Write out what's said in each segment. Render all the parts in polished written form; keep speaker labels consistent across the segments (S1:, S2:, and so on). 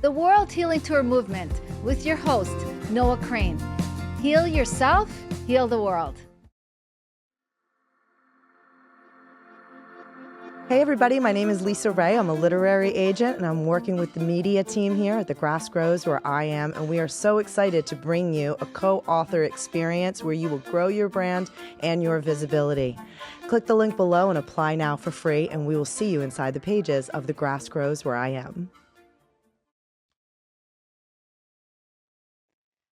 S1: the World Healing Tour movement with your host, Noah Crane. Heal yourself, heal the world.
S2: Hey everybody, my name is Lisa Ray. I'm a literary agent and I'm working with the media team here at The Grass Grows where I am, and we are so excited to bring you a co-author experience where you will grow your brand and your visibility. Click the link below and apply now for free, and we will see you inside the pages of The Grass Grows where I am.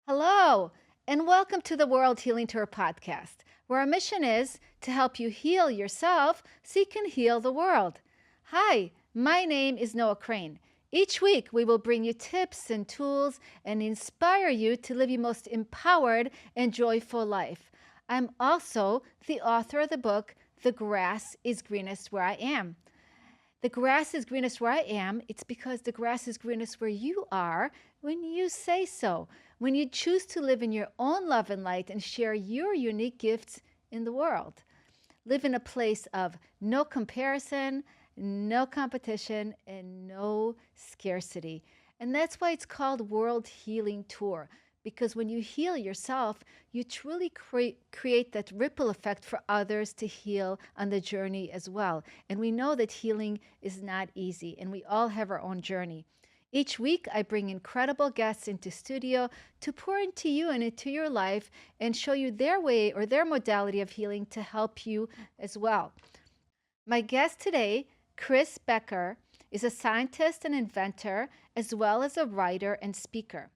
S1: Hello, and welcome to the World Healing Tour podcast, where our mission is to help you heal yourself so you can heal the world. Hi, my name is Noah Crane. Each week, we will bring you tips and tools and inspire you to live your most empowered and joyful life. I'm also the author of the book, The Grass is Greenest Where I Am. The grass is greenest where I am. It's because the grass is greenest where you are when you say so, when you choose to live in your own love and light and share your unique gifts in the world. Live in a place of no comparison, no competition, and no scarcity. And that's why it's called World Healing Tour. Because when you heal yourself, you truly create that ripple effect for others to heal on the journey as well. And we know that healing is not easy, and we all have our own journey. Each week, I bring incredible guests into studio to pour into you and into your life and show you their way or their modality of healing to help you as well. My guest today, Chris Becker, is a scientist and inventor, as well as a writer and speaker.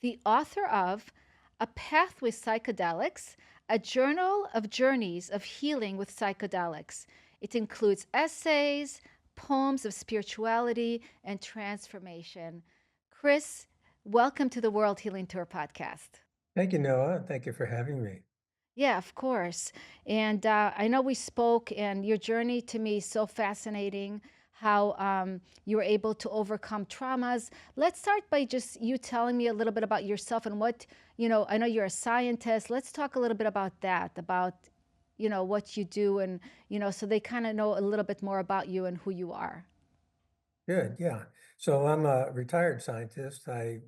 S1: The author of A Path with Psychedelics, a journal of journeys of healing with psychedelics. It includes essays, poems of spirituality, and transformation. Chris, welcome to the World Healing Tour podcast.
S3: Thank you, Noah. Thank you for having me.
S1: Yeah, of course. And I know we spoke, and your journey to me is so fascinating, how you were able to overcome traumas. Let's start by just you telling me a little bit about yourself and what, I know you're a scientist. Let's talk a little bit about that, about, what you do and, so they kind of know a little bit more about you and who you are.
S3: Good, yeah. So I'm a retired scientist. I'm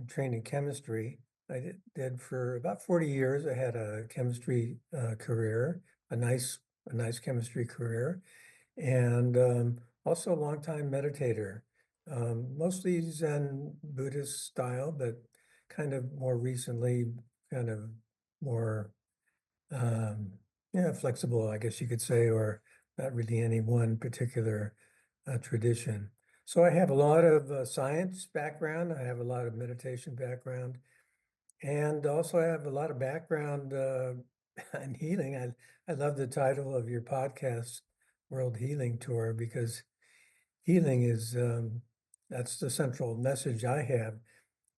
S3: trained in chemistry. I did for about 40 years. I had a chemistry career, a nice chemistry career, and also a longtime meditator, mostly Zen Buddhist style, but kind of more recently, kind of more flexible, I guess you could say, or not really any one particular tradition. So I have a lot of science background. I have a lot of meditation background, and also I have a lot of background in healing. I love the title of your podcast, World Healing Tour, because healing is that's the central message I have.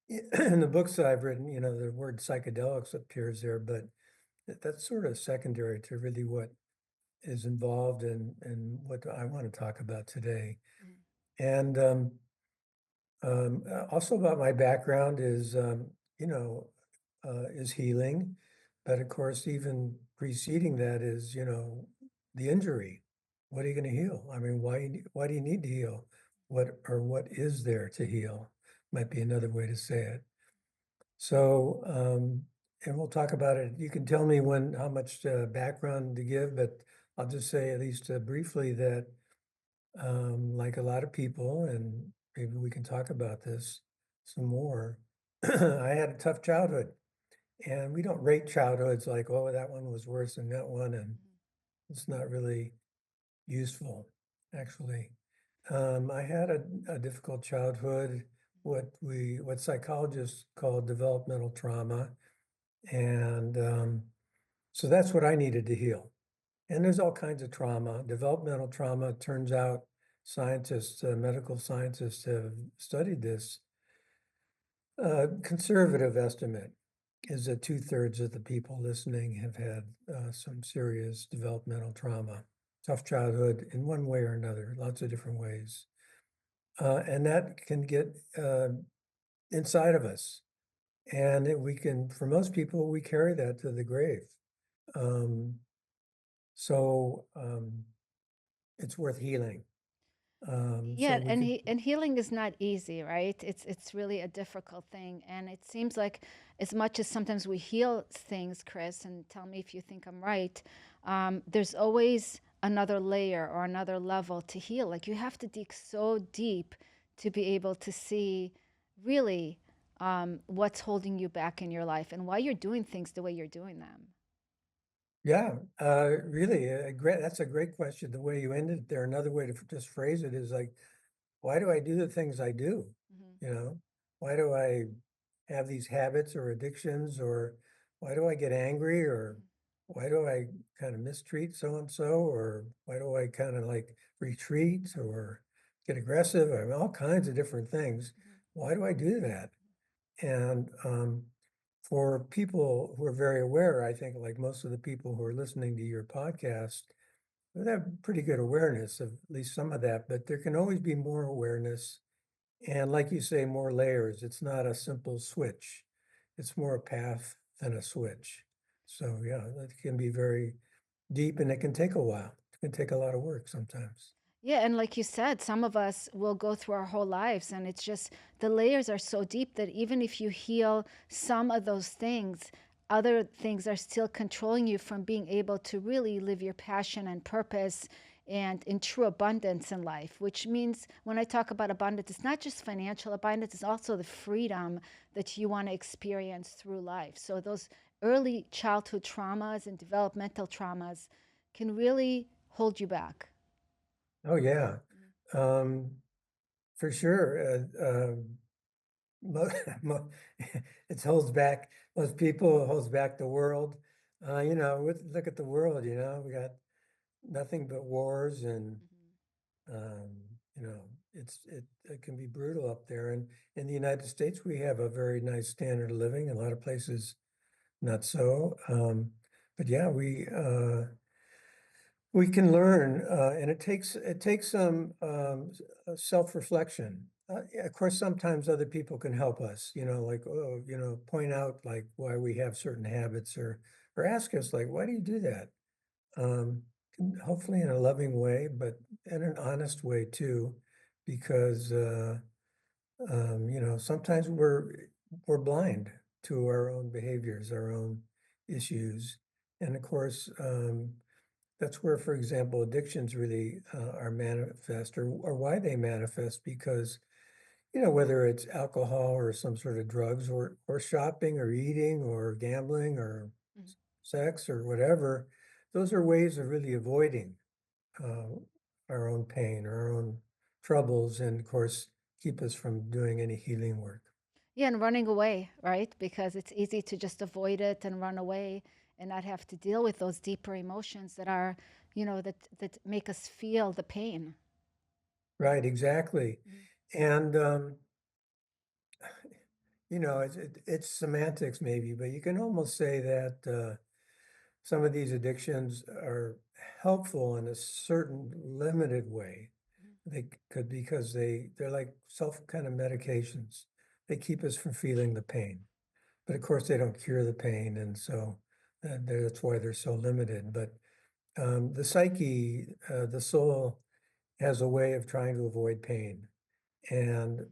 S3: In the books that I've written, the word psychedelics appears there, but that's sort of secondary to really what is involved in what I want to talk about today. And also about my background is, is healing. But of course, even preceding that is, the injury. What are you going to heal? I mean, why do you need to heal? What is there to heal? Might be another way to say it. So, and we'll talk about it. You can tell me how much background to give, but I'll just say at least briefly that, like a lot of people, and maybe we can talk about this some more. I had a tough childhood, and we don't rate childhoods like, oh, that one was worse than that one, and it's not really useful, actually. I had a difficult childhood, what psychologists call developmental trauma. And so that's what I needed to heal. And there's all kinds of trauma. Developmental trauma, turns out scientists, medical scientists have studied this. Conservative estimate is that 2/3 of the people listening have had some serious developmental trauma, tough childhood in one way or another, lots of different ways. And that can get inside of us. And for most people, we carry that to the grave. Um, so it's worth healing. So
S1: Yeah,
S3: we could,
S1: and healing is not easy, right? It's really a difficult thing, and it seems like as much as sometimes we heal things, Chris, and tell me if you think I'm right, there's always another layer or another level to heal. Like you have to dig so deep to be able to see really what's holding you back in your life and why you're doing things the way you're doing them.
S3: yeah, really, that's a great question. The way you ended there, another way to just phrase it is like, why do I do the things I do?
S1: Hmm.
S3: You know, why do I have these habits or addictions, or why do I get angry, or why do I kind of mistreat so and so, or why do I kind of like retreat or get aggressive? I mean, all kinds of different things. Why do I do that? And for people who are very aware, I think like most of the people who are listening to your podcast, they have pretty good awareness of at least some of that, but there can always be more awareness. And like you say, more layers. It's not a simple switch. It's more a path than a switch. So yeah, it can be very deep and it can take a while. It can take a lot of work sometimes.
S1: Yeah, and like you said, some of us will go through our whole lives, and it's just the layers are so deep that even if you heal some of those things, other things are still controlling you from being able to really live your passion and purpose and in true abundance in life. Which means when I talk about abundance, it's not just financial abundance, it's also the freedom that you want to experience through life. So those early childhood traumas and developmental traumas can really hold you back.
S3: Oh yeah, um, for sure. Mo- mo- it holds back most people, it holds back the world. Look at the world, we got nothing but wars and
S1: Mhm.
S3: um, you know, it can be brutal up there. And in the United States, we have a very nice standard of living. In a lot of places, not so. But yeah, we can learn, and it takes some self-reflection. Yeah, of course, sometimes other people can help us, like, oh, point out like why we have certain habits, or ask us like, why do you do that? Um, Hopefully in a loving way, but in an honest way too, because sometimes we're blind to our own behaviors, our own issues, and of course, that's where, for example, addictions really are manifest, or why they manifest, because whether it's alcohol or some sort of drugs, or shopping or eating or gambling or
S1: Mhm.
S3: sex or whatever, those are ways of really avoiding uh, our own pain, our own troubles, and of course, keep us from doing any healing work.
S1: Yeah, and running away, right? Because it's easy to just avoid it and run away and not have to deal with those deeper emotions that are, that make us feel the pain.
S3: Right, exactly.
S1: Mhm.
S3: And it's semantics maybe, but you can almost say that some of these addictions are helpful in a certain limited way. They could, because they're like self kind of medications. They keep us from feeling the pain, but of course they don't cure the pain, and so that's why they're so limited. But the psyche, the soul, has a way of trying to avoid pain, and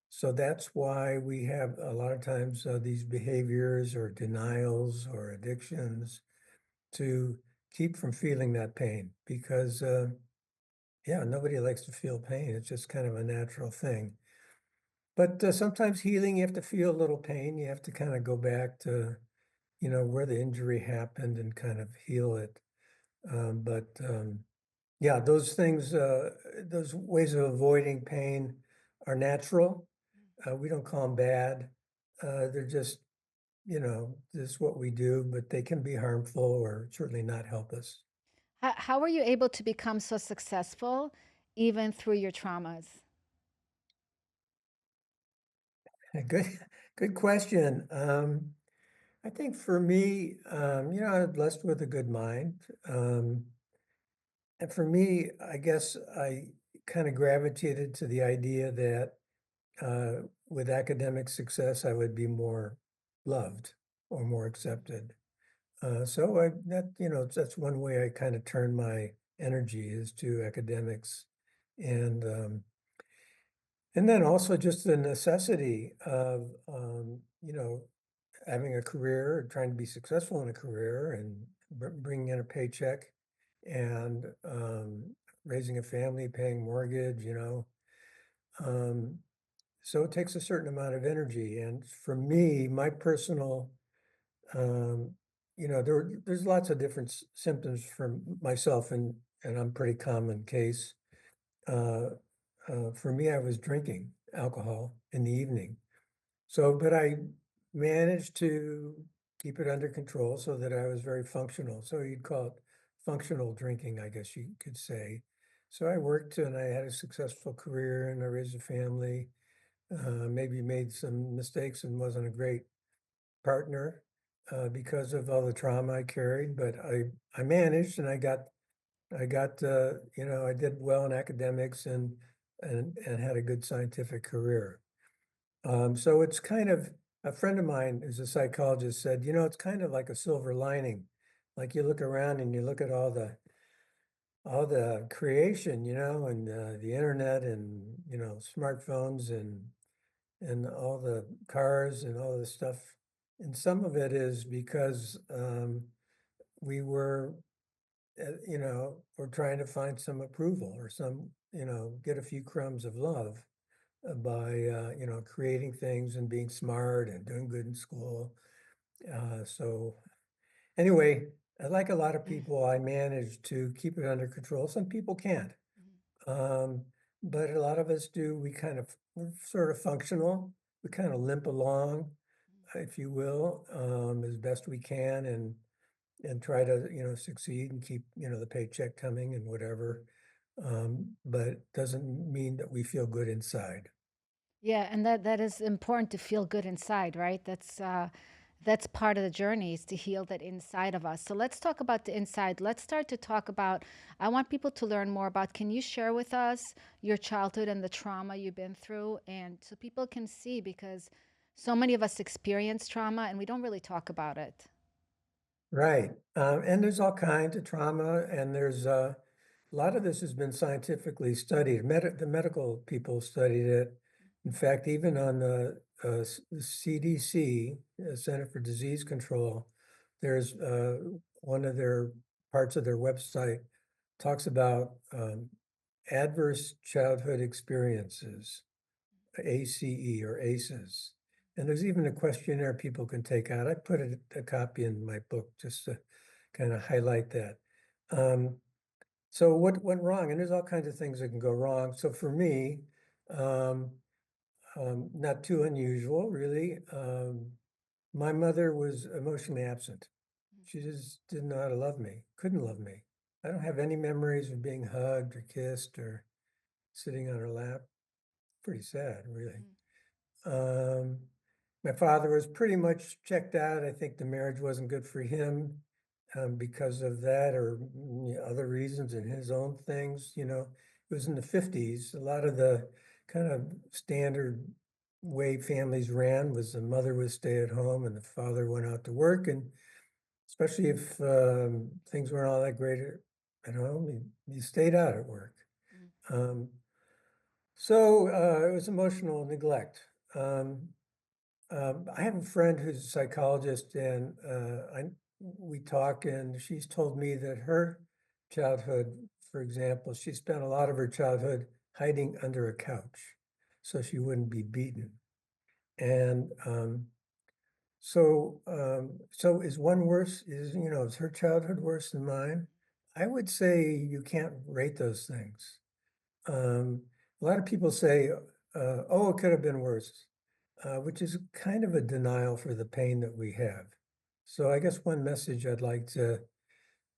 S3: so that's why we have a lot of times these behaviors or denials or addictions to keep from feeling that pain, because yeah, nobody likes to feel pain. It's just kind of a natural thing. But sometimes healing, you have to feel a little pain. You have to kind of go back to, where the injury happened and kind of heal it. But yeah, those things, those ways of avoiding pain are natural. We don't call them bad. They're just, this is what we do, but they can be harmful or certainly not help us.
S1: How were you able to become so successful even through your traumas?
S3: Good, good question. I think for me, I was blessed with a good mind. And for me, I guess I kind of gravitated to the idea that with academic success, I would be more loved or more accepted. So that's one way I kind of turn my energy is to academics And, um, and then also just the necessity of, having a career, trying to be successful in a career and bringing in a paycheck and raising a family, paying mortgage, Um, so it takes a certain amount of energy. And for me, my personal, um, there's lots of different symptoms for myself, and I'm pretty common case. Uh, for me, I was drinking alcohol in the evening. So, but I managed to keep it under control so that I was very functional. So you'd call it functional drinking, I guess you could say. So I worked and I had a successful career and I raised a family, maybe made some mistakes and wasn't a great partner because of all the trauma I carried, but I managed and I did well in academics and had a good scientific career. So it's kind of, a friend of mine who's a psychologist said, it's kind of like a silver lining. Like you look around and you look at all the creation, and the internet and, smartphones and all the cars and all the stuff. And some of it is because we were, we're trying to find some approval or get a few crumbs of love by creating things and being smart and doing good in school. So anyway, like a lot of people, I managed to keep it under control. Some people can't, um, but a lot of us do. We're sort of functional. We kind of limp along, if you will, as best we can, and try to succeed and keep the paycheck coming and whatever. But it doesn't mean that we feel good inside.
S1: Yeah, and that is important to feel good inside, right? That's part of the journey is to heal that inside of us. So let's talk about the inside. Let's start to talk about, I want people to learn more about, can you share with us your childhood and the trauma you've been through? And so people can see, because so many of us experience trauma and we don't really talk about it.
S3: Right. And there's all kinds of trauma, and there's a lot of this has been scientifically studied. The medical people studied it. In fact, even on the CDC, Center for Disease Control, there's one of their parts of their website talks about adverse childhood experiences. ACE or ACEs. And there's even a questionnaire people can take out. I put a copy in my book just to kind of highlight that. Um, so what went wrong? And there's all kinds of things that can go wrong. So for me, um, not too unusual, really. My mother was emotionally absent. She just didn't know how to love me, couldn't love me. I don't have any memories of being hugged or kissed or sitting on her lap. Pretty sad, really. Um, my father was pretty much checked out. I think the marriage wasn't good for him because of that or other reasons and his own things. It was in the 50s. A lot of the kind of standard way families ran was the mother would stay at home and the father went out to work. And especially if things weren't all that great at home, you stayed out at work. Um, so it was emotional neglect. Um, I have a friend who's a psychologist, and we talk, and she's told me that her childhood, for example, she spent a lot of her childhood hiding under a couch so she wouldn't be beaten. And so is one worse? Is her childhood worse than mine? I would say you can't rate those things. Um, a lot of people say, "Oh, it could have been worse." Which is kind of a denial for the pain that we have. So I guess one message I'd like to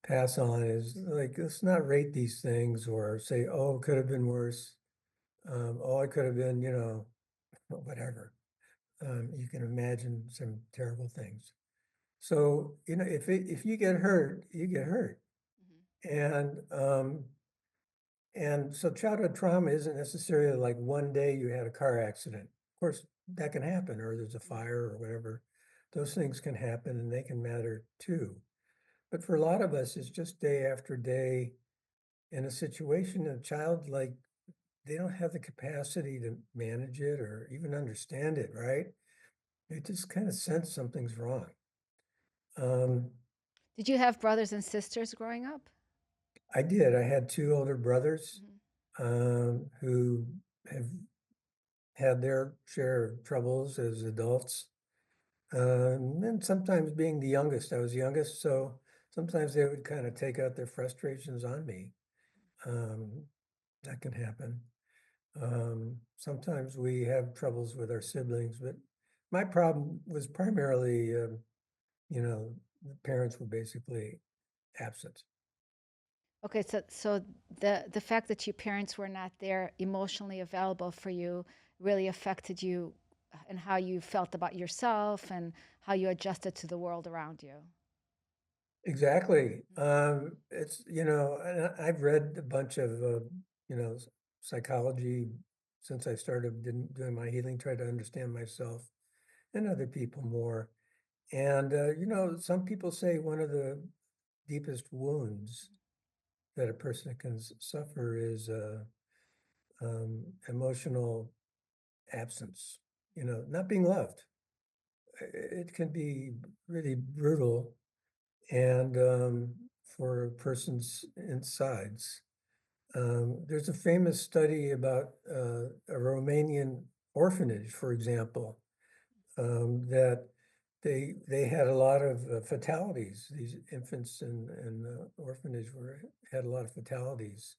S3: pass on is like, let's not rate these things or say, oh, it could have been worse. Oh, it could have been, whatever. You can imagine some terrible things. So, if you get hurt, you get hurt. And so childhood trauma isn't necessarily like one day you had a car accident. Of course, that can happen, or there's a fire or whatever. Those things can happen and they can matter too. But for a lot of us, it's just day after day in a situation, a child like they don't have the capacity to manage it or even understand it, right? They just kind of sense something's wrong. Um,
S1: Did you have brothers and sisters growing up?
S3: I did. I had two older brothers
S1: Mhm.
S3: who have had their share of troubles as adults. And sometimes being the youngest, I was youngest, so sometimes they would kind of take out their frustrations on me. Um, that can happen. Sometimes we have troubles with our siblings, but my problem was primarily, the parents were basically absent.
S1: Okay, so the fact that your parents were not there emotionally available for you really affected you and how you felt about yourself and how you adjusted to the world around you.
S3: Exactly. It's, and I've read a bunch of, psychology since I started doing my healing, try to understand myself and other people more. And, some people say one of the deepest wounds that a person can suffer is emotional absence, not being loved. It can be really brutal and for a person's insides. There's a famous study about a Romanian orphanage, for example, that they had a lot of fatalities. These infants in the orphanage had a lot of fatalities,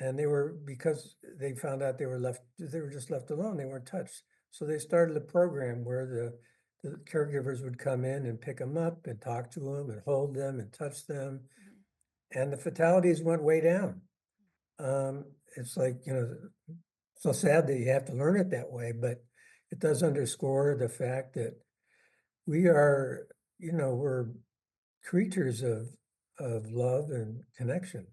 S3: and they were because they found out they were just left alone. They weren't touched, so they started a program where the caregivers would come in and pick them up and talk to them and hold them and touch them,
S1: Mhm.
S3: and the fatalities went way down. It's like, so sad that you have to learn it that way, but it does underscore the fact that we are, we're creatures of love and connection.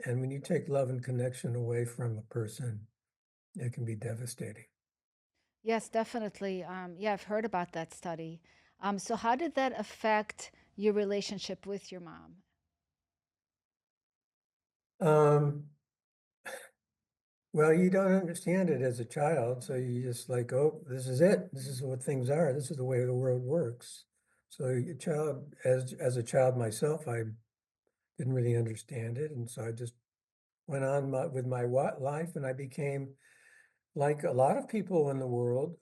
S3: And when you take love and connection away from a person, it can be devastating.
S1: Yes, definitely. Yeah, I've heard about that study. So how did that affect your relationship with your mom?
S3: Um, well, you don't understand it as a child, so you just like, oh, this is it. This is what things are. This is the way the world works. So your child, as a child myself, I didn't really understand it, and so I just went on with my life, and I became like a lot of people in the world,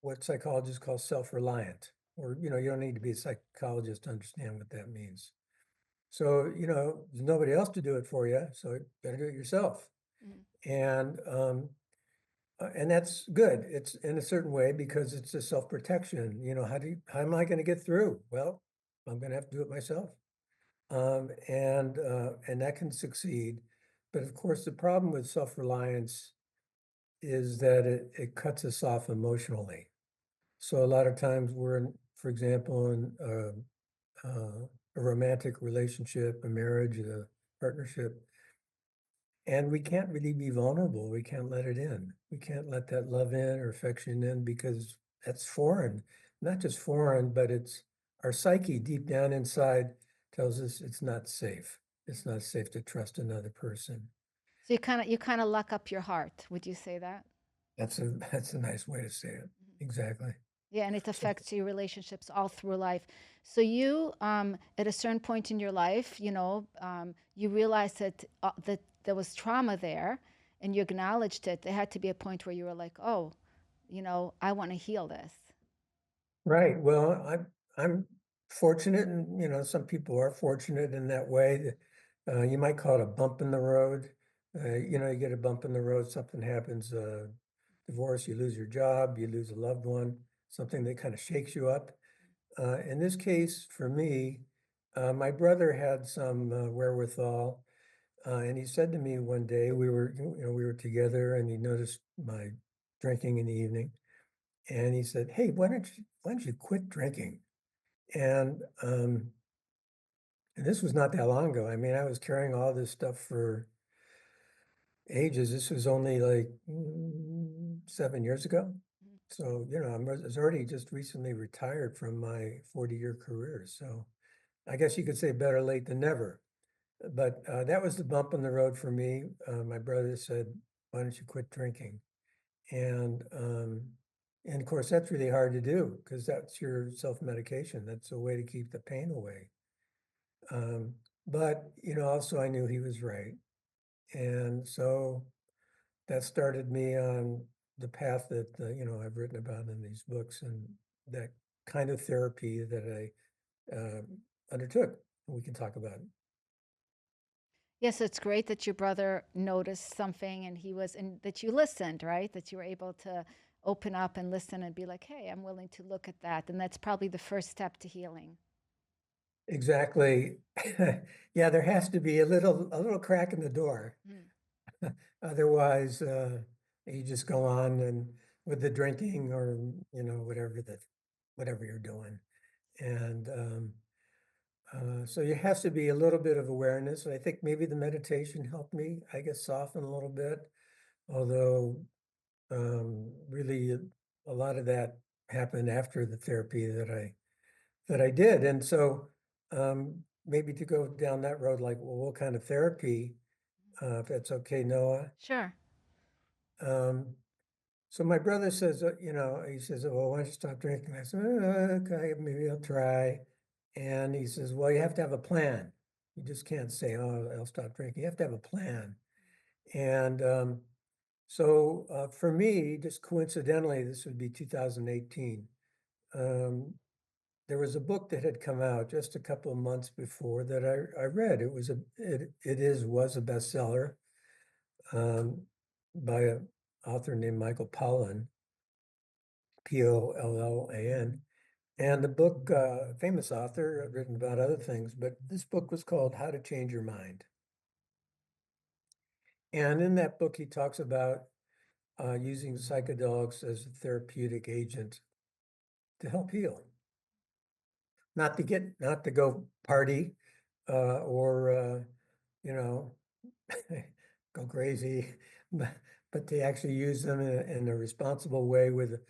S3: what psychologists call self-reliant, or you don't need to be a psychologist to understand what that means. So there's nobody else to do it for you, so you better do it yourself.
S1: Mhm.
S3: And that's good. It's in a certain way because it's a self-protection. How am I going to get through? Well, I'm going to have to do it myself. And that can succeed. But of course, the problem with self-reliance is that it cuts us off emotionally. So a lot of times for example, in a romantic relationship, a marriage, a partnership, and we can't really be vulnerable. We can't let it in. We can't let that love in or affection in because that's foreign. Not just foreign, but it's our psyche deep down inside tells us it's not safe. It's not safe to trust another person.
S1: So you kind of lock up your heart. Would you say that?
S3: That's a nice way to say it. Exactly.
S1: Yeah, and it
S3: So,
S1: affects your relationships all through life. So you, at a certain point in your life, you realized that there was trauma there, and you acknowledged it. There had to be a point where you were like, "Oh, I want to heal this."
S3: right. Well, I'm fortunate, and some people are fortunate in that way. You might call it a bump in the road. You get a bump in the road, something happens, divorce, you lose your job, you lose a loved one, something that kind of shakes you up. In this case, for me, my brother had some wherewithal, and he said to me one day, we were together, and he noticed my drinking in the evening. And he said, "Hey, why don't you quit drinking?" And and this was not that long ago. I mean, I was carrying all this stuff for ages. This was only like 7 years ago. So, I was already just recently retired from my 40-year career. So I guess you could say better late than never. But that was the bump in the road for me. My brother said, why don't you quit drinking? And of course, that's really hard to do because that's your self-medication. That's a way to keep the pain away. But, also I knew he was right. And so that started me on the path that, I've written about in these books and that kind of therapy that I undertook. We can talk about it.
S1: Yes, it's great that your brother noticed something and that you listened, right? That you were able to open up and listen and be like, hey, I'm willing to look at that. And that's probably the first step to healing.
S3: Exactly. Yeah, there has to be a little crack in the door.
S1: Mm.
S3: Otherwise, you just go on and with the drinking or, whatever you're doing. And so there has to be a little bit of awareness. And I think maybe the meditation helped me, I guess, soften a little bit. Although really a lot of that happened after the therapy that I did. And so maybe to go down that road, like, well, what kind of therapy, if that's okay, Noah?
S1: Sure.
S3: Um, so my brother says, he says, well, why don't you stop drinking? I said, okay, maybe I'll try. And he says, well, you have to have a plan. You just can't say, oh, I'll stop drinking. You have to have a plan. And so for me, just coincidentally, this would be 2018. There was a book that had come out just a couple of months before that I read. Was a bestseller by an author named Michael Pollan, Pollan. And the book, famous author, written about other things, but this book was called How to Change Your Mind. And in that book, he talks about using psychedelics as a therapeutic agent to help heal. Not to go party or go crazy, but to actually use them in a responsible way with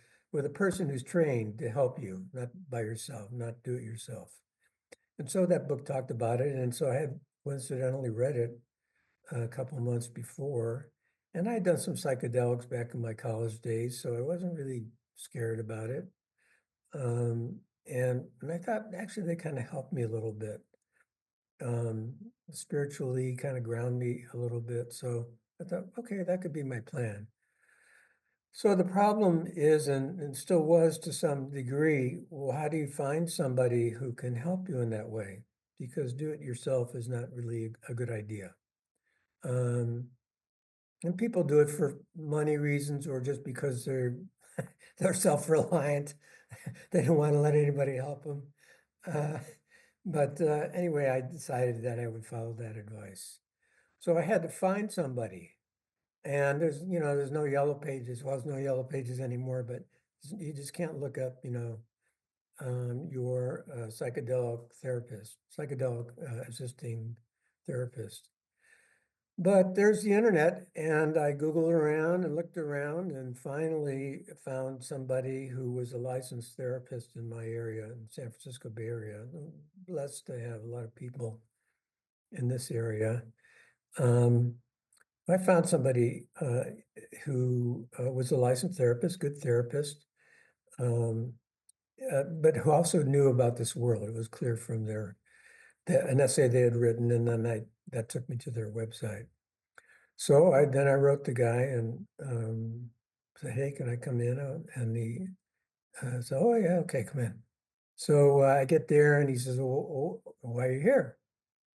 S3: a person who's trained to help you, not by yourself, not do it yourself. And so that book talked about it, and so I had coincidentally read it a couple months before, and I had done some psychedelics back in my college days, so I wasn't really scared about it. Um, and I thought actually they kind of helped me a little bit, spiritually, kind of ground me a little bit. So I thought, okay, that could be my plan. So the problem is, and still was to some degree, well, how do you find somebody who can help you in that way? Because do it yourself is not really a good idea. And people do it for money reasons or just because they're self-reliant. They don't want to let anybody help them. But anyway, I decided that I would follow that advice. So I had to find somebody. And there's no yellow pages. Well, there's no yellow pages anymore, but you just can't look up, your psychedelic assisting therapist. But there's the internet, and I Googled around and looked around and finally found somebody who was a licensed therapist in my area, in San Francisco Bay Area. I'm blessed to have a lot of people in this area. I found somebody who was a licensed therapist, good therapist, but who also knew about this world. It was clear from an essay they had written, and then that took me to their website. So then I wrote the guy and said, "Hey, can I come in?" And he said, "Oh yeah, okay, come in." So I get there, and he says, "Oh, why are you here?"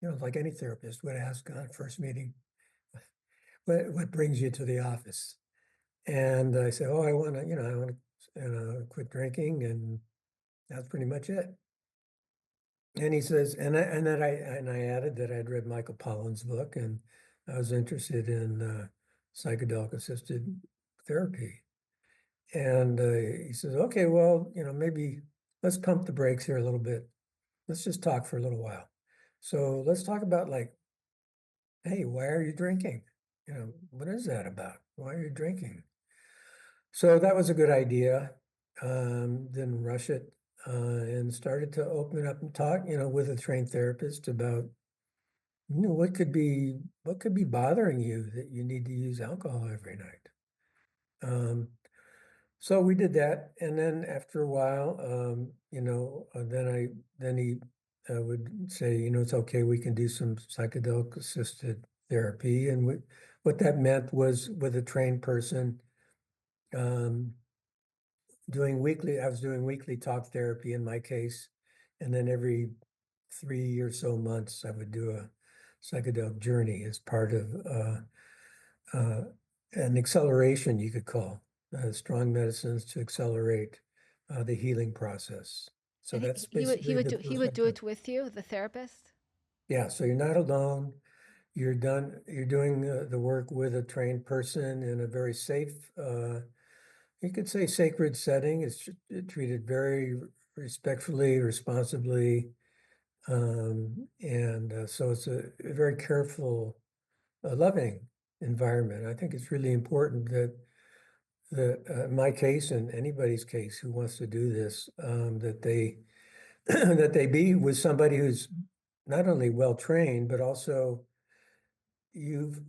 S3: Like any therapist would ask on first meeting, what brings you to the office? And I said, "Oh, I want to, quit drinking," and that's pretty much it. And he says, and I added that I'd read Michael Pollan's book, and I was interested in psychedelic-assisted therapy. And he says, "Okay, well, maybe let's pump the brakes here a little bit. Let's just talk for a little while. So let's talk about like, hey, why are you drinking? What is that about? Why are you drinking?" So that was a good idea. Didn't rush it, and started to open up and talk, with a trained therapist about what could be bothering you that you need to use alcohol every night? Um, so we did that, and then after a while, then he would say, it's okay, we can do some psychedelic-assisted therapy, and what that meant was with a trained person, um, I was doing weekly talk therapy in my case, and then every 3 or so months, I would do a psychedelic journey as part of uh, an acceleration, you could call strong medicines to accelerate the healing process. So
S1: And
S3: that's basically the
S1: he
S3: first
S1: would do
S3: idea.
S1: it with you, the therapist?
S3: Yeah, so you're not alone. You're doing the work with a trained person in a very safe, you could say sacred setting. It's treated very respectfully, responsibly. And so it's a very careful, loving environment. I think it's really important that in my case and anybody's case who wants to do this, that they that they be with somebody who's not only well trained, but also you've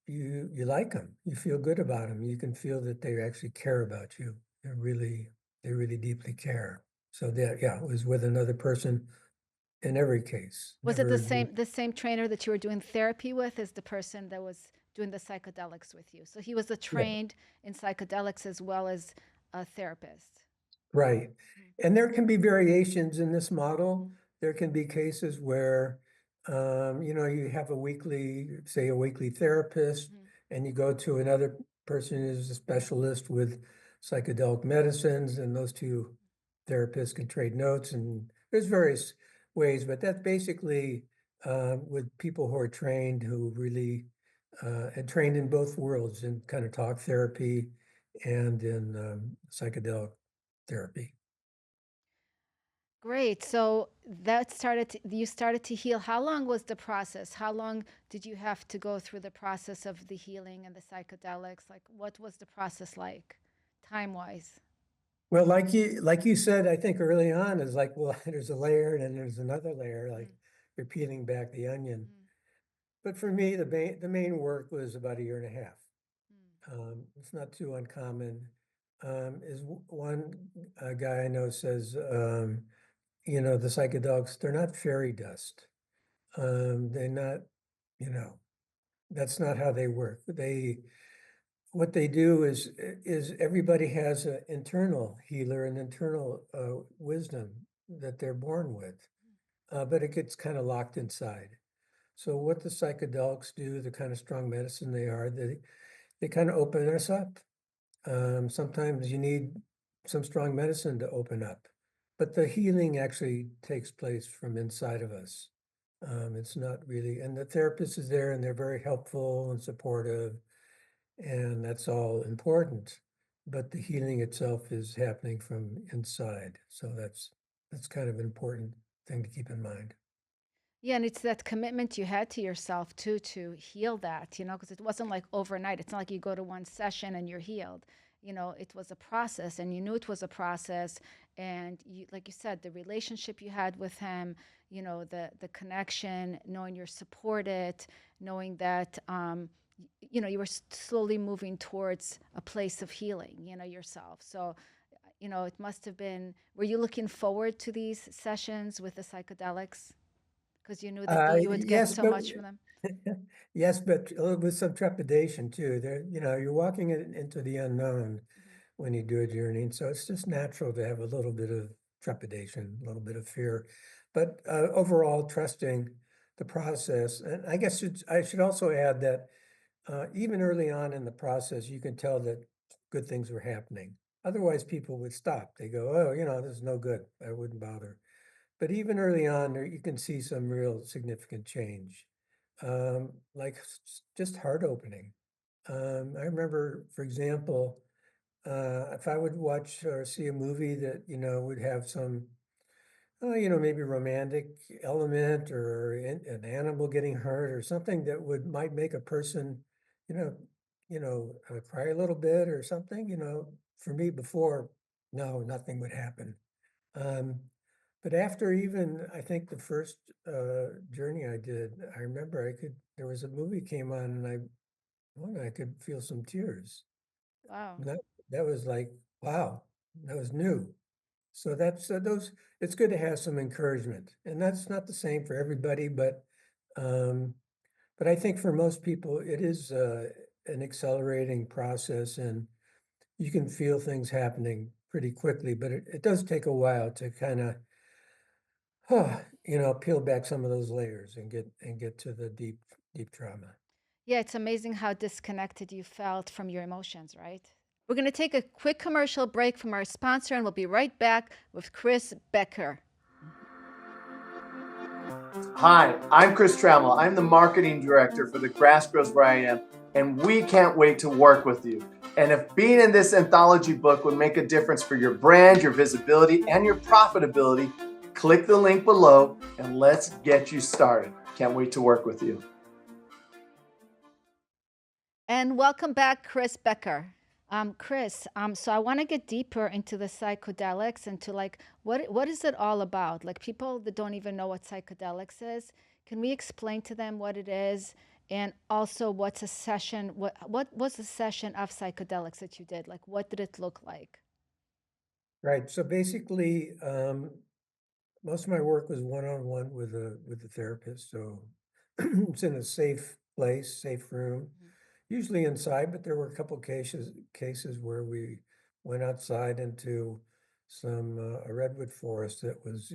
S3: you like them. You feel good about them. You can feel that they actually care about you. They really deeply care. So that, yeah, it was with another person in every case.
S1: Was it
S3: Never.
S1: the same trainer that you were doing therapy with as the person that was doing the psychedelics with you? So he was a
S3: Yeah.
S1: trained in psychedelics as well as a therapist.
S3: Right.
S1: Mm.
S3: And there can be variations in this model. There can be cases where, you have say a weekly therapist,
S1: Mhm.
S3: and you go to another person who's a specialist with psychedelic medicines, and those two therapists can trade notes, and there's various ways, but that's basically with people who are trained, who really and trained in both worlds, in kind of talk therapy and in psychedelic therapy.
S1: Great. So you started to heal. How long was the process? How long did you have to go through the process of the healing and the psychedelics? Like, what was the process like, time-wise?
S3: Well, like you said, I think early on is like, well, there's a layer and then there's another layer, like
S1: Mm,
S3: you're peeling back the onion.
S1: mm,
S3: But for me, the main work was about a year and a half.
S1: mm,
S3: It's not too uncommon. One guy I know says, the psychedelics, they're not fairy dust. They're not, you know, that's not how they work. What they do is everybody has an internal healer, an internal wisdom that they're born with, but it gets kind of locked inside. So what the psychedelics do, the kind of strong medicine they are, they kind of open us up. Sometimes you need some strong medicine to open up, but the healing actually takes place from inside of us. It's not really, and the therapist is there and they're very helpful and supportive, and that's all important. But the healing itself is happening from inside. So that's kind of an important thing to keep in mind.
S1: Yeah, and it's that commitment you had to yourself too to heal that, because it wasn't like overnight. It's not like you go to one session and you're healed. It was a process and you knew it was a process. And you, like you said, the relationship you had with him, the connection, knowing you're supported, knowing that, you were slowly moving towards a place of healing, yourself. So, it must have been, were you looking forward to these sessions with the psychedelics? Because you knew that you would get
S3: Yes,
S1: so
S3: but
S1: much from them.
S3: yes, but with some trepidation too. You're walking into the unknown
S1: Mhm.
S3: when you do a journey, and so it's just natural to have a little bit of trepidation, a little bit of fear, but overall trusting the process. And I guess I should also add that even early on in the process, you can tell that good things were happening. Otherwise, people would stop. They go, "Oh, this is no good. I wouldn't bother." But even early on, there you can see some real significant change, like just heart opening. I remember, for example, if I would watch or see a movie that would have some, maybe romantic element or an animal getting hurt or something that would might make a person, you know, cry a little bit or something. For me before, no, nothing would happen. Um, But after even, I think the first journey I did, I remember there was a movie came on and I could feel some tears.
S1: Wow.
S3: That, that was like, wow, that was new. So that's it's good to have some encouragement. And that's not the same for everybody, um, but I think for most people, it is an accelerating process and you can feel things happening pretty quickly, but it does take a while to kind of peel back some of those layers and get to the deep trauma.
S1: Yeah, it's amazing how disconnected you felt from your emotions, right? We're going to take a quick commercial break from our sponsor, and we'll be right back with Chris Becker.
S4: Hi, I'm Chris Trammell. I'm the marketing director for The Grass Grows Where I Am, and we can't wait to work with you. And if being in this anthology book would make a difference for your brand, your visibility, and your profitability, click the link below and let's get you started. Can't wait to work with you.
S1: And welcome back, Chris Becker. Chris, so I want to get deeper into the psychedelics and to like what is it all about? Like people that don't even know what psychedelics is, can we explain to them what it is? And also what's a session, what was a session of psychedelics that you did? Like what did it look like?
S3: Right. So basically, most of my work was one-on-one with the therapist. So it's in a safe place, safe room, usually inside, but there were a couple cases where we went outside into a redwood forest that was,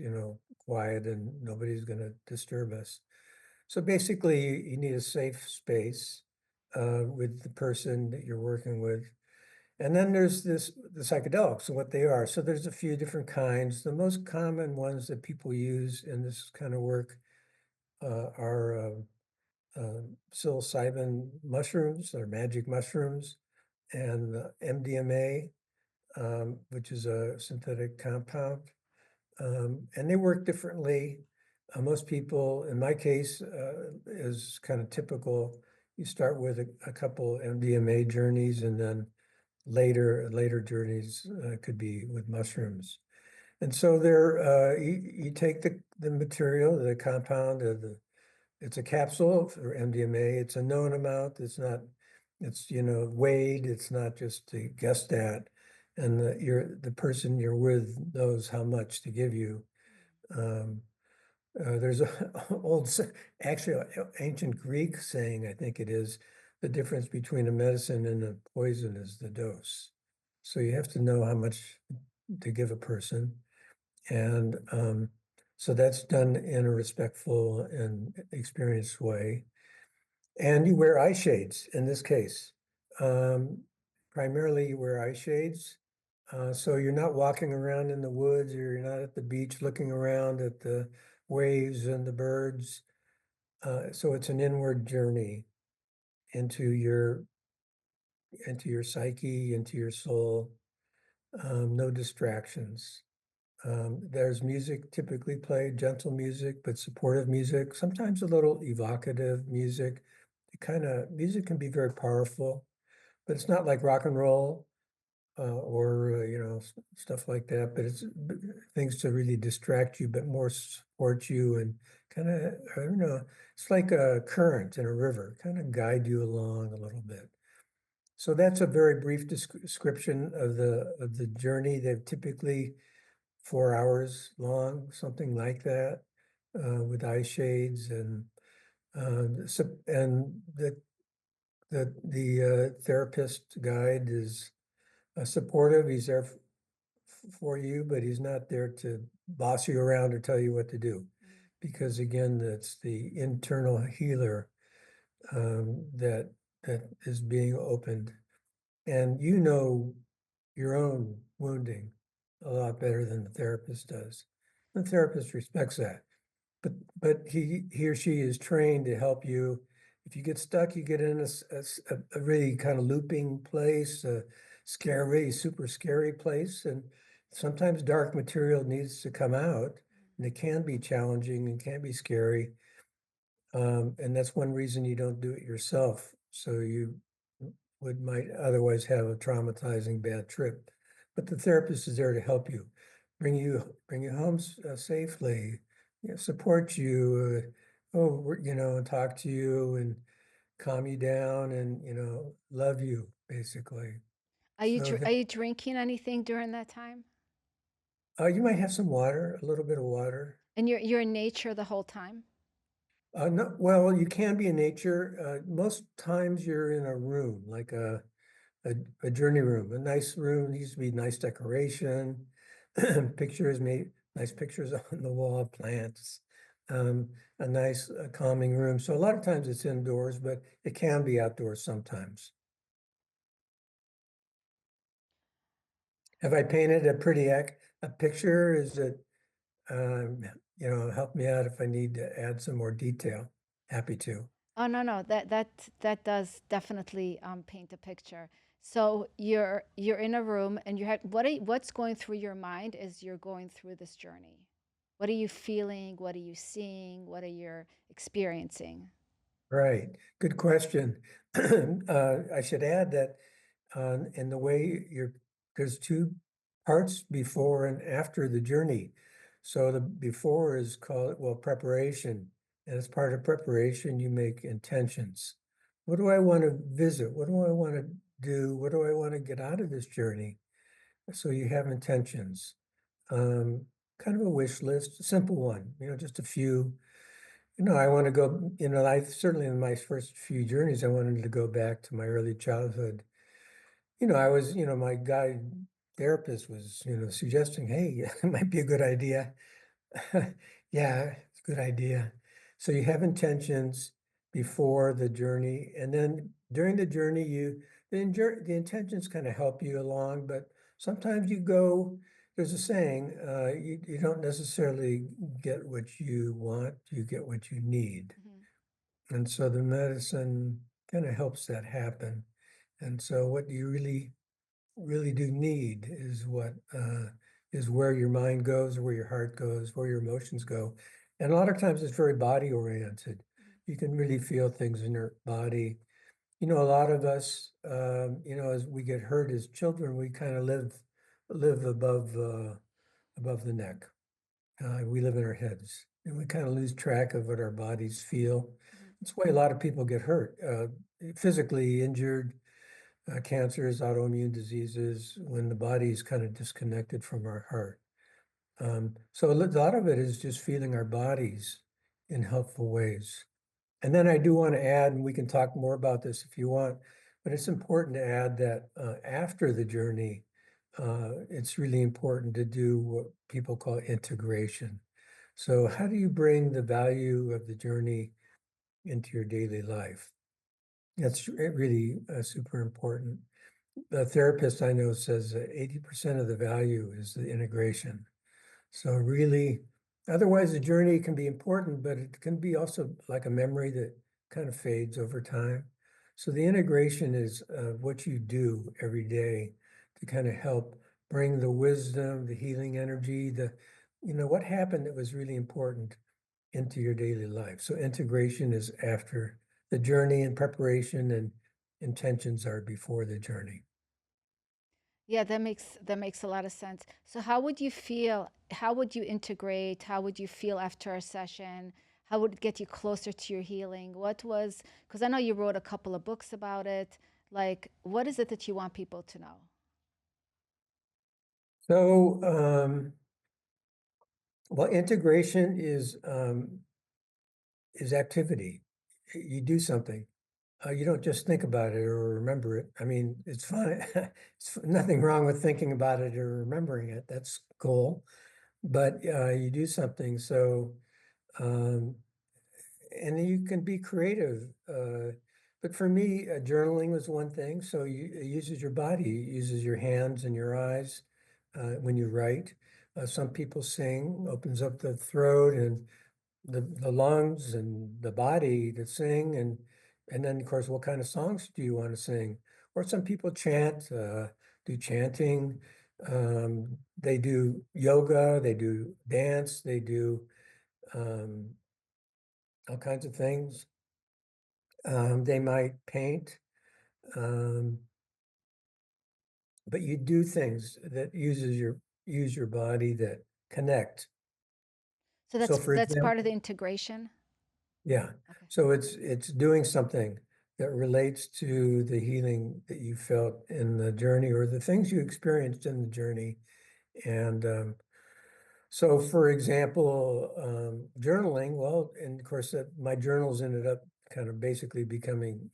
S3: quiet and nobody's going to disturb us. So basically, you need a safe space with the person that you're working with. And then there's the psychedelics and what they are. So there's a few different kinds. The most common ones that people use in this kind of work are psilocybin mushrooms or magic mushrooms and MDMA, which is a synthetic compound. And they work differently. Most people, in my case, is kind of typical. You start with a couple MDMA journeys and then later journeys could be with mushrooms. And so you take the material, the compound, it's a capsule for MDMA. It's a known amount. It's weighed. It's not just guessed at. And the person you're with knows how much to give you. Um, there's a actually ancient Greek saying, I think it is, the difference between a medicine and a poison is the dose. So you have to know how much to give a person. And so that's done in a respectful and experienced way. And you wear eye shades in this case. Um, Primarily, you wear eye shades. So you're not walking around in the woods, or you're not at the beach looking around at the waves and the birds. So it's an inward journey into your psyche, into your soul. No distractions. There's music typically played, gentle music, but supportive music, sometimes a little evocative music. Music can be very powerful, but it's not like rock and roll or stuff like that. But it's things to really distract you, but more support you and kind of, I don't know. It's like a current in a river, kind of guide you along a little bit. So that's a very brief description of the journey. They've typically 4 hours long, something like that, with eye shades and the therapist guide is supportive. He's there for you, but he's not there to boss you around or tell you what to do, because again, that's the internal healer that is being opened, and your own wounding a lot better than the therapist does. The therapist respects that. But he or she is trained to help you. If you get stuck, you get in a really kind of looping place, a really super scary place. And sometimes dark material needs to come out, and it can be challenging and can be scary. And that's one reason you don't do it yourself. So you might otherwise have a traumatizing bad trip. But the therapist is there to help you. bring you home safely, support you, and talk to you and calm you down and love you basically. So
S1: Are you drinking anything during that time?
S3: you might have some water, a little bit of water.
S1: And you're in nature the whole time?
S3: No, well, you can be in nature. Most times you're in a room, like a journey room, a nice room. Needs to be nice decoration, pictures made, nice pictures on the wall, plants, a nice calming room. So a lot of times it's indoors, but it can be outdoors sometimes. Have I painted a pretty a picture? Is it, help me out if I need to add some more detail. Happy to.
S1: Oh no, no, that does definitely paint a picture. So you're in a room and you have what's going through your mind as you're going through this journey? What are you feeling? What are you seeing? What are you experiencing?
S3: Right. Good question. I should add that in the way there's two parts before and after the journey. So the before is called, well, preparation. And as part of preparation, you make intentions. What do I want to visit? What do I want to do? What do I want to get out of this journey? So you have intentions. Um, Kind of a wish list, a simple one, just a few. I want to go, I certainly in my first few journeys, I wanted to go back to my early childhood. I was, my guide therapist was, suggesting, hey, it might be a good idea. Yeah, it's a good idea. So you have intentions before the journey, and then during the journey, the intentions kind of help you along, but sometimes there's a saying, you don't necessarily get what you want, you get what you need.
S1: Mhm.
S3: And so the medicine kind of helps that happen. And so what you really do need is where your mind goes, where your heart goes, where your emotions go. And a lot of times it's very body oriented. You can really feel things in your body. A lot of us, as we get hurt as children, we kind of live above the neck. We live in our heads, and we kind of lose track of what our bodies feel.
S1: Mhm.
S3: That's why a lot of people get hurt, physically injured, cancers, autoimmune diseases, when the body is kind of disconnected from our heart. So a lot of it is just feeling our bodies in helpful ways. And then I do want to add, and we can talk more about this if you want, but it's important to add that after the journey, it's really important to do what people call integration. So how do you bring the value of the journey into your daily life? That's really super important. The therapist I know says that 80% of the value is the integration. So really, otherwise the journey can be important, but it can be also like a memory that kind of fades over time. So the integration is what you do every day to kind of help bring the wisdom, the healing energy, what happened that was really important into your daily life. So integration is after the journey, and preparation and intentions are before the journey.
S1: Yeah, that makes a lot of sense. So how would you feel? How would you integrate? How would you feel after a session? How would it get you closer to your healing? Because I know you wrote a couple of books about it. Like, what is it that you want people to know?
S3: So, well, integration is activity. You do something. You don't just think about it or remember it. I mean, it's fine. It's nothing wrong with thinking about it or remembering it. That's cool. But you do something. So, um, and you can be creative. But for me, journaling was one thing. So it uses your body, it uses your hands and your eyes when you write. Some people sing, opens up the throat and the lungs and the body to sing. And then, of course, what kind of songs do you want to sing? Or some people chant, do chanting. They do yoga, they do dance, they do um, all kinds of things. They might paint, um, but you do things that uses use your body that connect.
S1: So
S3: So
S1: that's
S3: for
S1: that's part of
S3: example,
S1: the integration.
S3: yeah,
S1: Okay.
S3: so it's doing something that relates to the healing that you felt in the journey or the things you experienced in the journey. And so for example, journaling, well, and of course my journals ended up kind of basically becoming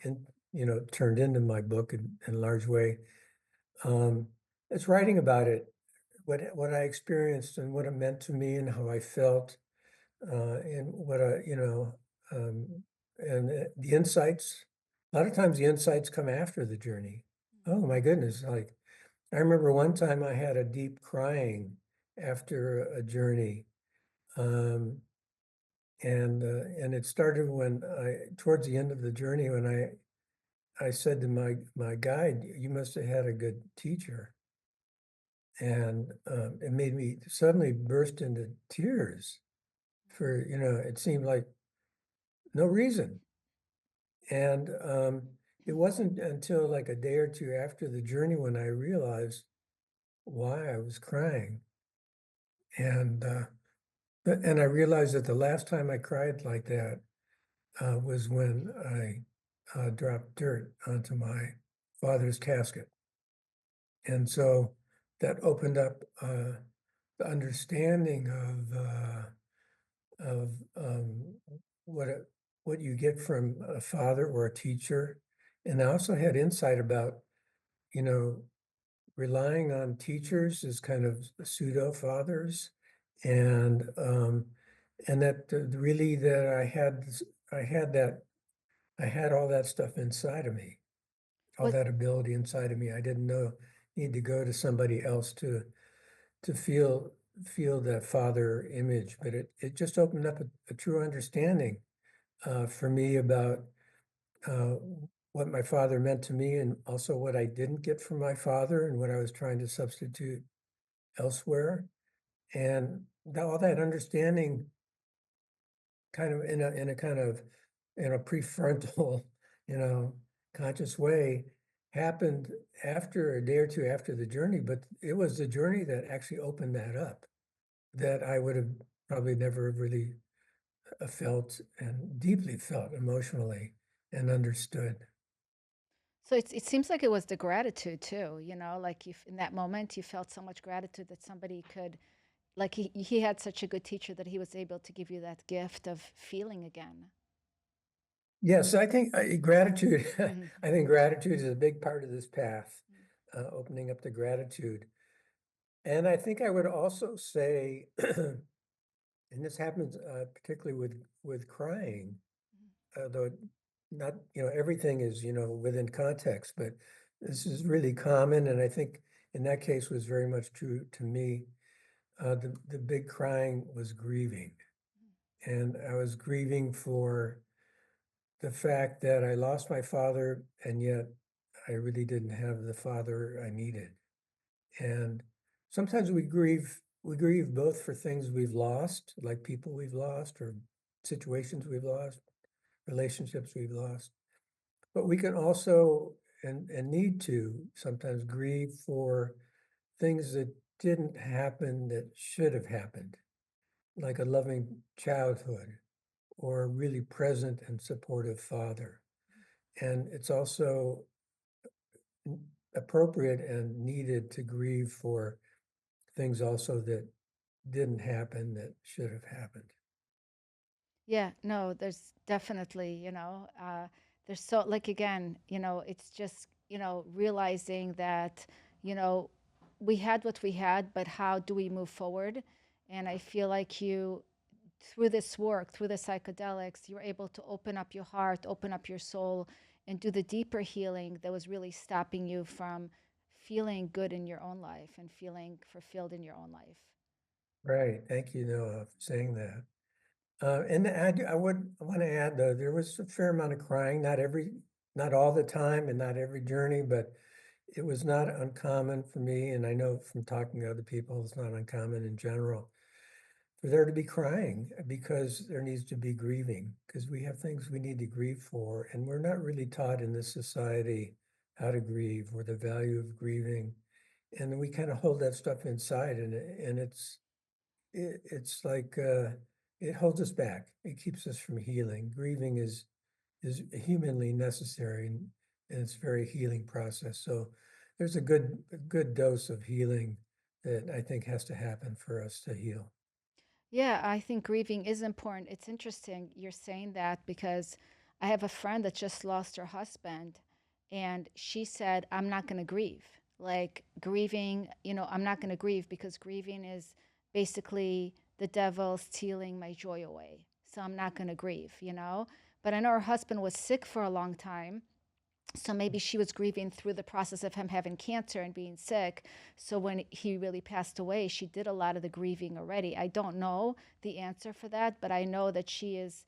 S3: turned into my book in a large way. Um, it's writing about it, what I experienced and what it meant to me and how I felt, and what and the insights. A lot of times the insights come after the journey. Oh my goodness! Like I remember one time I had a deep crying after a journey, um, and it started when towards the end of the journey when I said to my guide, "You must have had a good teacher." And it made me suddenly burst into tears for, it seemed like no reason. And it wasn't until like a day or two after the journey when I realized why I was crying. And and I realized that the last time I cried like that was when I dropped dirt onto my father's casket. And so that opened up the understanding of what what you get from a father or a teacher. And I also had insight about, you know, relying on teachers as kind of pseudo fathers, and that really that I had that I had all that stuff inside of me, all
S1: Was
S3: that ability inside of me. I didn't need to go to somebody else to feel that father image, but it just opened up a true understanding for me about uh, what my father meant to me and also what I didn't get from my father and what I was trying to substitute elsewhere. And all that understanding kind of in a kind of in a prefrontal, you know, conscious way happened after a day or two after the journey, but it was the journey that actually opened that up that I would have probably never really felt and deeply felt emotionally and understood.
S1: so it seems like it was the gratitude too, like if in that moment you felt so much gratitude that somebody could, like he had such a good teacher that he was able to give you that gift of feeling again.
S3: Yes, I think gratitude,
S1: Hmm.
S3: I think gratitude is a big part of this path, opening up the gratitude. And I think I would also say, and this happens particularly with crying, though not, everything is, within context, but this is really common. And I think in that case was very much true to me. The big crying was grieving. And I was grieving for the fact that I lost my father, and yet I really didn't have the father I needed. And sometimes we grieve both for things we've lost, like people we've lost, or situations we've lost, relationships we've lost. But we can also and need to sometimes grieve for things that didn't happen that should have happened, like a loving childhood or a really present and supportive father. And it's also appropriate and needed to grieve for things also that didn't happen that should have happened.
S1: Yeah, no, there's definitely, there's so, like, again, it's just, realizing that, you know, we had what we had, but how do we move forward? And I feel like through this work, through the psychedelics, you're able to open up your heart, open up your soul, and do the deeper healing that was really stopping you from feeling good in your own life and feeling fulfilled in your own life.
S3: Right. Thank you, Noah, for saying that. And I would want to add, though, there was a fair amount of crying, not all the time and not every journey, but it was not uncommon for me. And I know from talking to other people, it's not uncommon in general for there to be crying because there needs to be grieving because we have things we need to grieve for. And we're not really taught in this society how to grieve or the value of grieving. and we kind of hold that stuff inside, and it's like it holds us back. It keeps us from healing. Grieving is humanly necessary, and it's a very healing process. So there's a good dose of healing that I think has to happen for us to heal.
S1: Yeah, I think grieving is important. It's interesting you're saying that because I have a friend that just lost her husband, and she said, I'm not going to grieve. Like grieving, I'm not going to grieve because grieving is basically the devil stealing my joy away. So I'm not going to grieve. But I know her husband was sick for a long time, so maybe she was grieving through the process of him having cancer and being sick. So when he really passed away, she did a lot of the grieving already. I don't know the answer for that, but I know that she is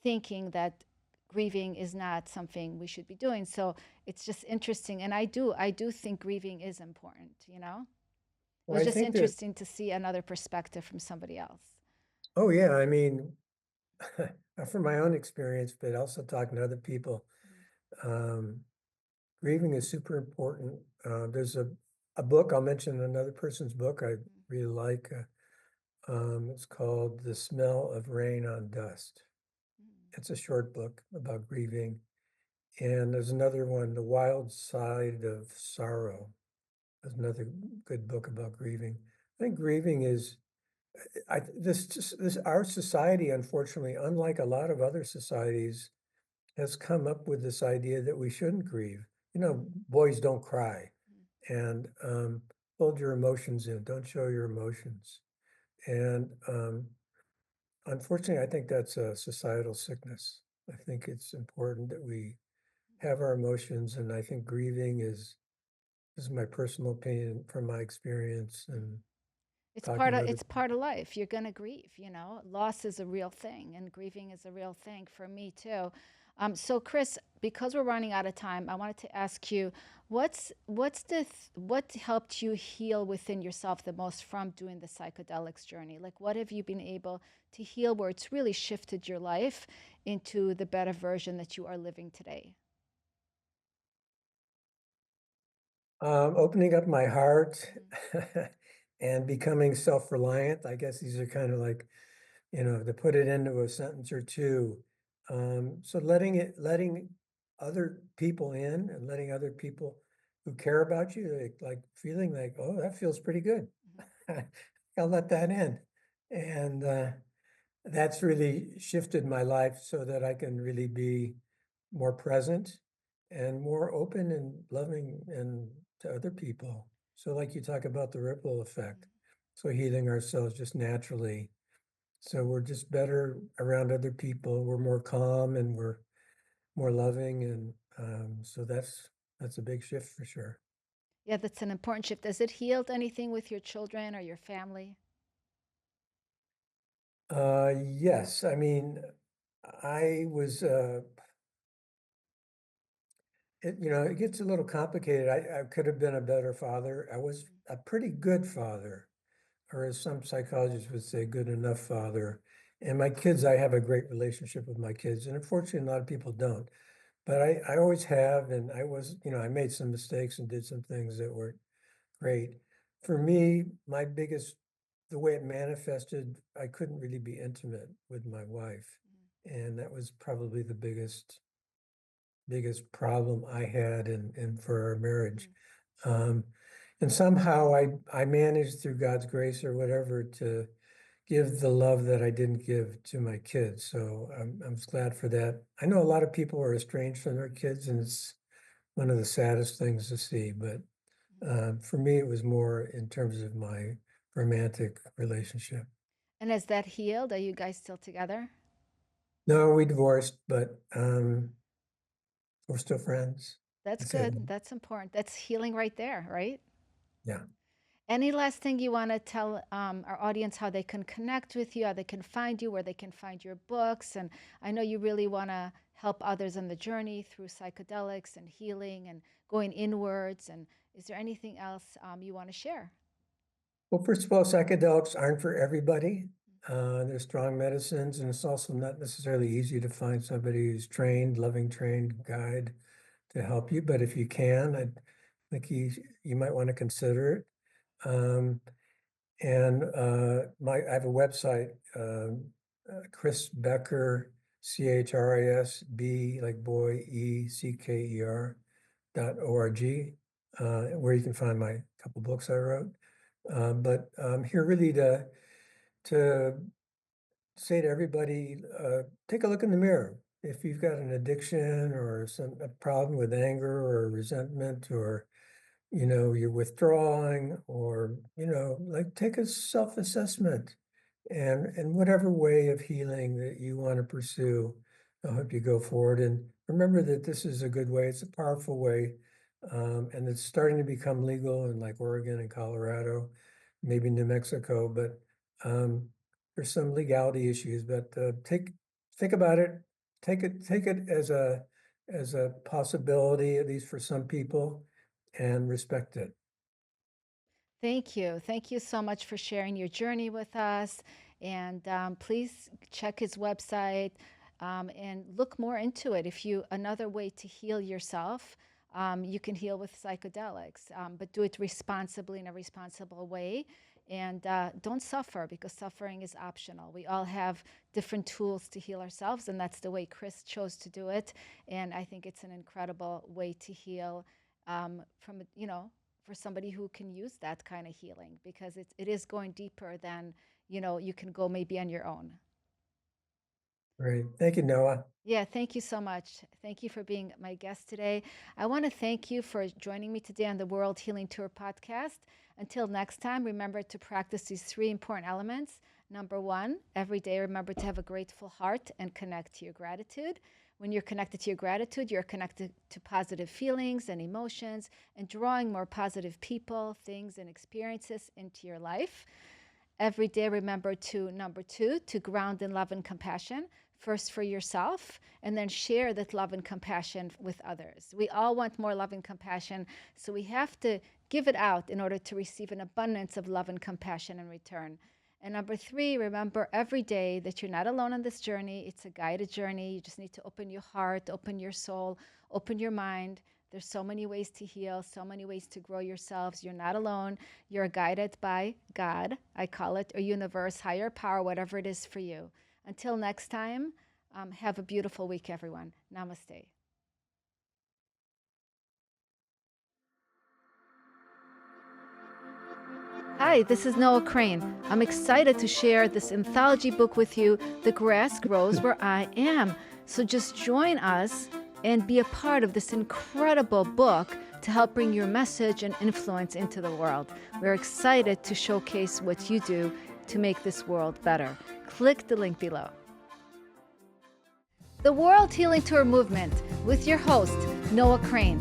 S1: thinking that grieving is not something we should be doing. So it's just interesting, and I do think grieving is important. It
S3: Well,
S1: was
S3: I
S1: just
S3: think that,
S1: interesting to see another perspective from somebody else.
S3: oh yeah, I mean, from my own experience, but also talking to other people, um, grieving is super important. There's a book, I'll mention another person's book I really like. It's called The Smell of Rain on Dust. It's a short book about grieving. And there's another one, The Wild Side of Sorrow. There's another good book about grieving. I think grieving is, this our society, unfortunately, unlike a lot of other societies, has come up with this idea that we shouldn't grieve. Boys don't cry, and hold your emotions in. Don't show your emotions. And unfortunately, I think that's a societal sickness. I think it's important that we have our emotions, and I think grieving is my personal opinion from my experience and
S1: It's
S3: talking
S1: part
S3: to
S1: of
S3: other
S1: it's part of
S3: people.
S1: life. You're gonna grieve. Loss is a real thing, and grieving is a real thing for me too. So, Chris, because we're running out of time, I wanted to ask you, what helped you heal within yourself the most from doing the psychedelics journey? Like, what have you been able to heal where it's really shifted your life into the better version that you are living today?
S3: Opening up my heart
S1: Mhm.
S3: and becoming self-reliant. I guess these are kind of like, to put it into a sentence or two. So letting other people in and letting other people who care about you, like feeling like, oh, that feels pretty good. I'll let that in. And that's really shifted my life so that I can really be more present and more open and loving and to other people. So like you talk about the ripple effect. So healing ourselves just naturally. So we're just better around other people. We're more calm and we're more loving. And so that's a big shift for sure.
S1: Yeah, that's an important shift. Has it healed anything with your children or your family?
S3: Yes, I mean, I was it gets a little complicated. I could have been a better father. I was a pretty good father, or as some psychologists would say, good enough father. And my kids, I have a great relationship with my kids. And unfortunately, a lot of people don't. But I always have. And I made some mistakes and did some things that weren't great. For me, the way it manifested, I couldn't really be intimate with my wife. And that was probably the biggest problem I had in for our marriage. Um, and somehow I managed through God's grace or whatever to give the love that I didn't give to my kids. So I'm glad for that. I know a lot of people are estranged from their kids, and it's one of the saddest things to see. But for me, it was more in terms of my romantic relationship.
S1: And has that healed? Are you guys still together?
S3: No, we divorced, but we're still friends.
S1: That's
S3: That's it.
S1: good. That's important. That's healing right there, right?
S3: Yeah.
S1: Any last thing you want to tell our audience how they can connect with you, how they can find you, where they can find your books? And I know you really want to help others on the journey through psychedelics and healing and going inwards. And is there anything else you want to share?
S3: Well, first of all, psychedelics aren't for everybody. They're strong medicines, and it's also not necessarily easy to find somebody who's trained, loving trained guide to help you. But if you can, think you might want to consider it. And I have a website, Chris Becker, CHRISB, like boy, ECKER.org, where you can find my couple books I wrote. But I'm here really to say to everybody, take a look in the mirror. If you've got an addiction or a problem with anger or resentment, or you're withdrawing, or like, take a self-assessment, and whatever way of healing that you want to pursue, I hope you go forward. And remember that this is a good way. It's a powerful way, and it's starting to become legal in like Oregon and Colorado, maybe New Mexico, but there's some legality issues. But think about it. Take it as a possibility, at least for some people, and respect it.
S1: Thank you. Thank you so much for sharing your journey with us. And please check his website and look more into it. Another way to heal yourself, you can heal with psychedelics, but do it responsibly, in a responsible way. And don't suffer, because suffering is optional. We all have different tools to heal ourselves, and that's the way Chris chose to do it. And I think it's an incredible way to heal for somebody who can use that kind of healing, because it is going deeper than, you can go maybe on your own.
S3: Great. Thank you, Noah.
S1: Yeah, thank you so much. Thank you for being my guest today. I want to thank you for joining me today on the World Healing Tour podcast. Until next time, remember to practice these 3 important elements. Number 1, every day remember to have a grateful heart and connect to your gratitude. When you're connected to your gratitude, you're connected to positive feelings and emotions, and drawing more positive people, things, and experiences into your life. Every day remember number 2, to ground in love and compassion. First for yourself, and then share that love and compassion with others. We all want more love and compassion, so we have to give it out in order to receive an abundance of love and compassion in return. And number 3, remember every day that you're not alone on this journey. It's a guided journey. You just need to open your heart, open your soul, open your mind. There's so many ways to heal, so many ways to grow yourselves. You're not alone. You're guided by God, I call it, or universe, higher power, whatever it is for you. Until next time, have a beautiful week, everyone. Namaste. Hi, this is Noah Crane. I'm excited to share this anthology book with you, The Grass Grows Where I Am. So just join us and be a part of this incredible book to help bring your message and influence into the world. We're excited to showcase what you do to make this world better. Click the link below. The World Healing Tour Movement with your host, Noah Crane.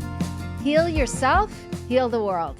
S1: Heal yourself, heal the world.